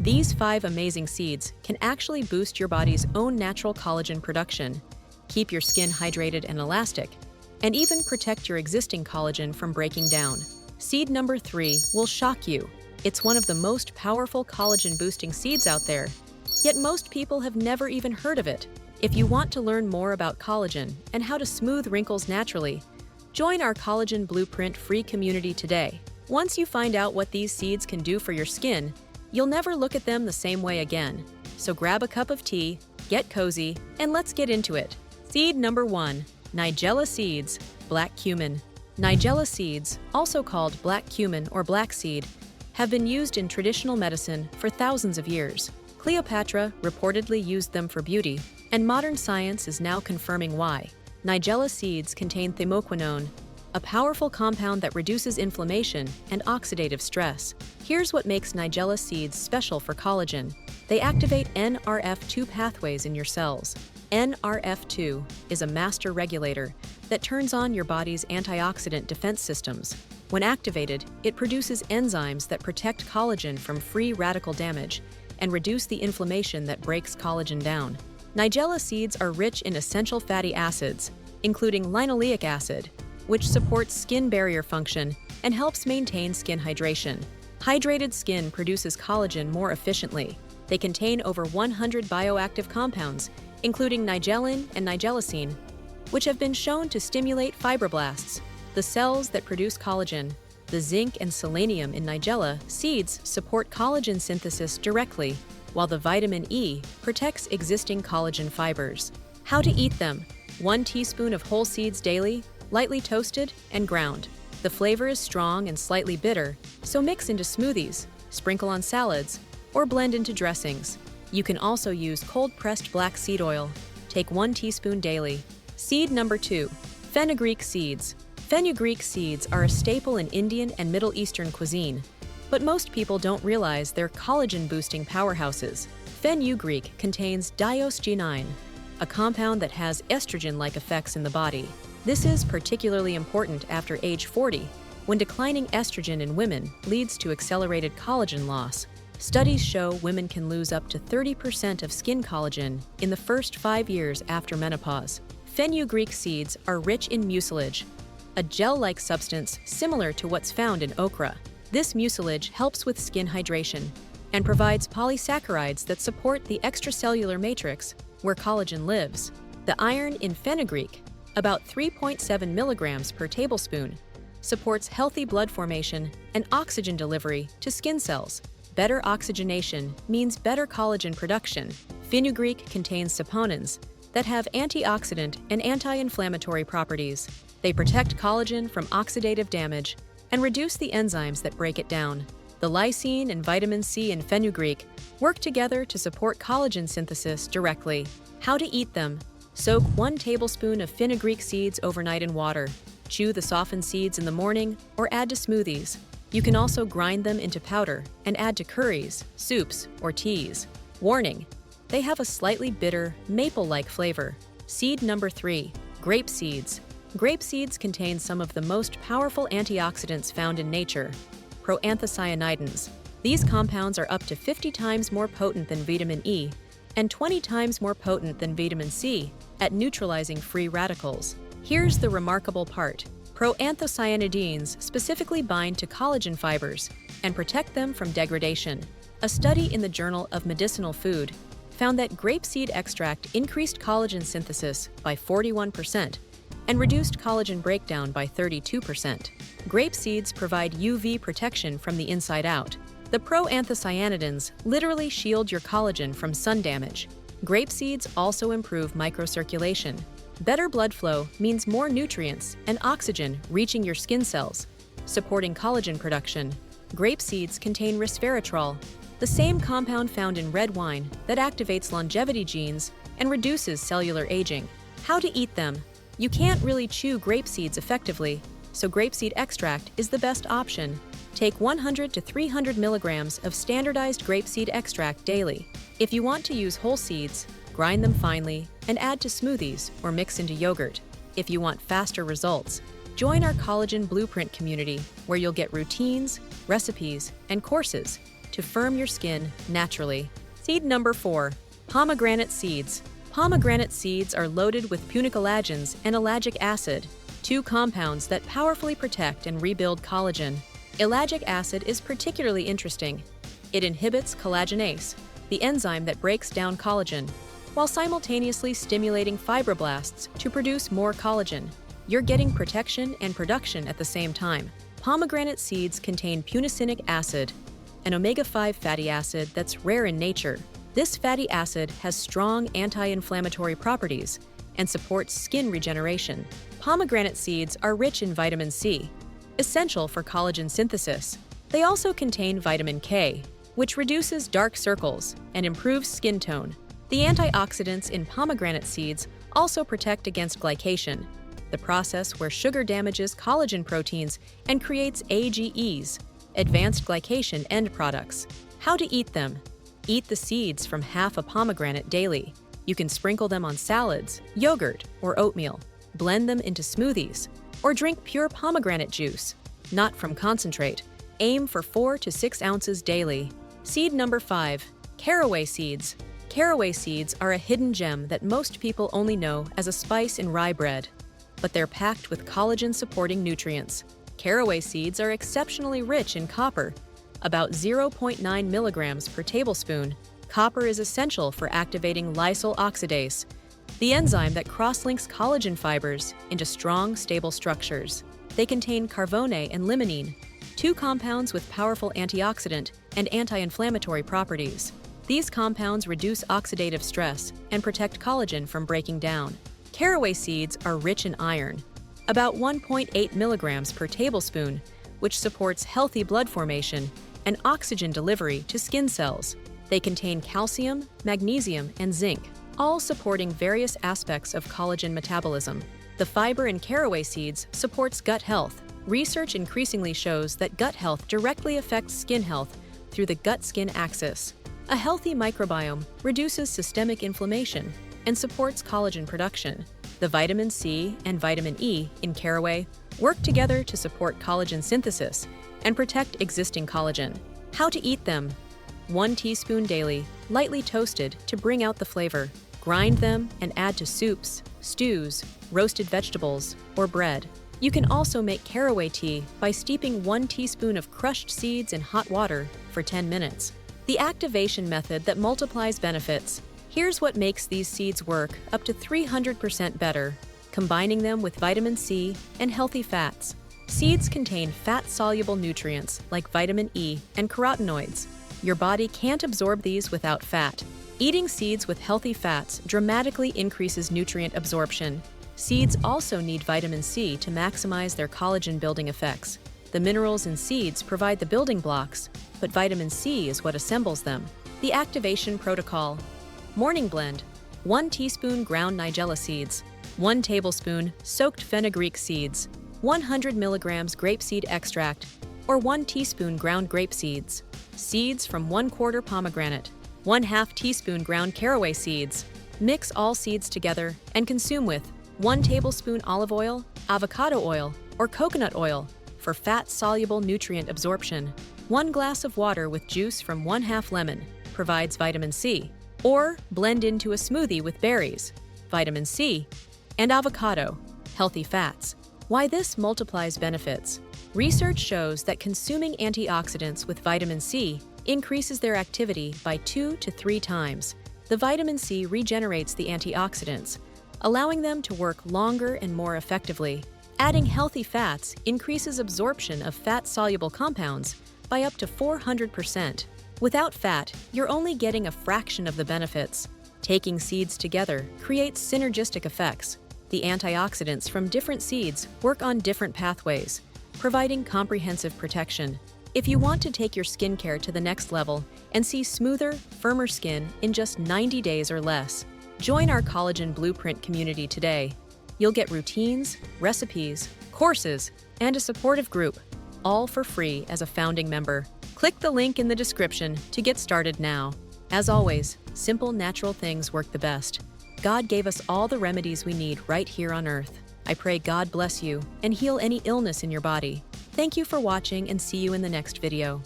These 5 amazing seeds can actually boost your body's own natural collagen production, keep your skin hydrated and elastic, and even protect your existing collagen from breaking down. Seed number 3 will shock you. It's one of the most powerful collagen-boosting seeds out there, yet most people have never even heard of it. If you want to learn more about collagen and how to smooth wrinkles naturally, join our Collagen Blueprint free community today. Once you find out what these seeds can do for your skin, you'll never look at them the same way again. So grab a cup of tea, get cozy, and let's get into it. Seed number 1, Nigella seeds, black cumin. Nigella seeds, also called black cumin or black seed, have been used in traditional medicine for thousands of years. Cleopatra reportedly used them for beauty, and modern science is now confirming why. Nigella seeds contain thymoquinone, a powerful compound that reduces inflammation and oxidative stress. Here's what makes Nigella seeds special for collagen. They activate NRF2 pathways in your cells. NRF2 is a master regulator that turns on your body's antioxidant defense systems. When activated, it produces enzymes that protect collagen from free radical damage and reduce the inflammation that breaks collagen down. Nigella seeds are rich in essential fatty acids, including linoleic acid, which supports skin barrier function and helps maintain skin hydration. Hydrated skin produces collagen more efficiently. They contain over 100 bioactive compounds, including nigellin and nigellicine, which have been shown to stimulate fibroblasts, the cells that produce collagen. The zinc and selenium in Nigella seeds support collagen synthesis directly, while the vitamin E protects existing collagen fibers. How to eat them: 1 teaspoon of whole seeds daily, lightly toasted and ground. The flavor is strong and slightly bitter, so mix into smoothies, sprinkle on salads, or blend into dressings. You can also use cold-pressed black seed oil. Take 1 teaspoon daily. Seed number 2, fenugreek seeds. Fenugreek seeds are a staple in Indian and Middle Eastern cuisine, but most people don't realize they're collagen-boosting powerhouses. Fenugreek contains diosgenine, a compound that has estrogen-like effects in the body. This is particularly important after age 40, when declining estrogen in women leads to accelerated collagen loss. Studies show women can lose up to 30% of skin collagen in the first 5 years after menopause. Fenugreek seeds are rich in mucilage, a gel-like substance similar to what's found in okra. This mucilage helps with skin hydration and provides polysaccharides that support the extracellular matrix where collagen lives. The iron in fenugreek, about 3.7 milligrams per tablespoon, supports healthy blood formation and oxygen delivery to skin cells. Better oxygenation means better collagen production. Fenugreek contains saponins that have antioxidant and anti-inflammatory properties. They protect collagen from oxidative damage and reduce the enzymes that break it down. The lysine and vitamin C in fenugreek work together to support collagen synthesis directly. How to eat them: soak 1 tablespoon of fenugreek seeds overnight in water. Chew the softened seeds in the morning or add to smoothies. You can also grind them into powder and add to curries, soups, or teas. Warning: they have a slightly bitter, maple-like flavor. Seed number 3, grape seeds. Grape seeds contain some of the most powerful antioxidants found in nature, proanthocyanidins. These compounds are up to 50 times more potent than vitamin E and 20 times more potent than vitamin C at neutralizing free radicals. Here's the remarkable part: proanthocyanidins specifically bind to collagen fibers and protect them from degradation. A study in the Journal of Medicinal Food found that grapeseed extract increased collagen synthesis by 41% and reduced collagen breakdown by 32%. Grape seeds provide UV protection from the inside out. The proanthocyanidins literally shield your collagen from sun damage. Grape seeds also improve microcirculation. Better blood flow means more nutrients and oxygen reaching your skin cells, supporting collagen production. Grape seeds contain resveratrol, the same compound found in red wine that activates longevity genes and reduces cellular aging. How to eat them: you can't really chew grape seeds effectively, so grapeseed extract is the best option. Take 100 to 300 milligrams of standardized grapeseed extract daily. If you want to use whole seeds, grind them finely and add to smoothies or mix into yogurt. If you want faster results, join our Collagen Blueprint community, where you'll get routines, recipes, and courses to firm your skin naturally. Seed number 4. Pomegranate seeds. Pomegranate seeds are loaded with punicolagens and ellagic acid, two compounds that powerfully protect and rebuild collagen. Ellagic acid is particularly interesting. It inhibits collagenase, the enzyme that breaks down collagen, while simultaneously stimulating fibroblasts to produce more collagen. You're getting protection and production at the same time. Pomegranate seeds contain punicinic acid, an omega-5 fatty acid that's rare in nature. This fatty acid has strong anti-inflammatory properties and supports skin regeneration. Pomegranate seeds are rich in vitamin C, essential for collagen synthesis. They also contain vitamin K, which reduces dark circles and improves skin tone. The antioxidants in pomegranate seeds also protect against glycation, the process where sugar damages collagen proteins and creates AGEs, advanced glycation end products. How to eat them? Eat the seeds from half a pomegranate daily. You can sprinkle them on salads, yogurt, or oatmeal. Blend them into smoothies, or drink pure pomegranate juice, not from concentrate. Aim for 4 to 6 ounces daily. Seed number 5. Caraway seeds. Caraway seeds are a hidden gem that most people only know as a spice in rye bread, but they're packed with collagen-supporting nutrients. Caraway seeds are exceptionally rich in copper, about 0.9 milligrams per tablespoon. Copper is essential for activating lysyl oxidase, the enzyme that cross-links collagen fibers into strong, stable structures. They contain carvone and limonene, two compounds with powerful antioxidant and anti-inflammatory properties. These compounds reduce oxidative stress and protect collagen from breaking down. Caraway seeds are rich in iron, about 1.8 milligrams per tablespoon, which supports healthy blood formation and oxygen delivery to skin cells. They contain calcium, magnesium, and zinc, all supporting various aspects of collagen metabolism. The fiber in caraway seeds supports gut health. Research increasingly shows that gut health directly affects skin health through the gut-skin axis. A healthy microbiome reduces systemic inflammation and supports collagen production. The vitamin C and vitamin E in caraway work together to support collagen synthesis and protect existing collagen. How to eat them? 1 teaspoon daily, lightly toasted to bring out the flavor. Grind them and add to soups, stews, roasted vegetables, or bread. You can also make caraway tea by steeping 1 teaspoon of crushed seeds in hot water for 10 minutes. The activation method that multiplies benefits. Here's what makes these seeds work up to 300% better, combining them with vitamin C and healthy fats. Seeds contain fat-soluble nutrients like vitamin E and carotenoids. Your body can't absorb these without fat. Eating seeds with healthy fats dramatically increases nutrient absorption. Seeds also need vitamin C to maximize their collagen-building effects. The minerals in seeds provide the building blocks, but vitamin C is what assembles them. The activation protocol. Morning blend. 1 teaspoon ground nigella seeds, 1 tablespoon soaked fenugreek seeds, 100 milligrams grapeseed extract, or 1 teaspoon ground grape seeds. Seeds from 1/4 pomegranate, 1/2 teaspoon ground caraway seeds. Mix all seeds together and consume with 1 tablespoon olive oil, avocado oil, or coconut oil for fat-soluble nutrient absorption. 1 glass of water with juice from 1/2 lemon provides vitamin C, or blend into a smoothie with berries, vitamin C, and avocado, healthy fats. Why this multiplies benefits? Research shows that consuming antioxidants with vitamin C increases their activity by 2 to 3 times. The vitamin C regenerates the antioxidants, allowing them to work longer and more effectively. Adding healthy fats increases absorption of fat-soluble compounds by up to 400%. Without fat, you're only getting a fraction of the benefits. Taking seeds together creates synergistic effects. The antioxidants from different seeds work on different pathways, providing comprehensive protection. If you want to take your skincare to the next level and see smoother, firmer skin in just 90 days or less, join our Collagen Blueprint community today. You'll get routines, recipes, courses, and a supportive group, all for free as a founding member. Click the link in the description to get started now. As always, simple, natural things work the best. God gave us all the remedies we need right here on Earth. I pray God bless you and heal any illness in your body. Thank you for watching and see you in the next video.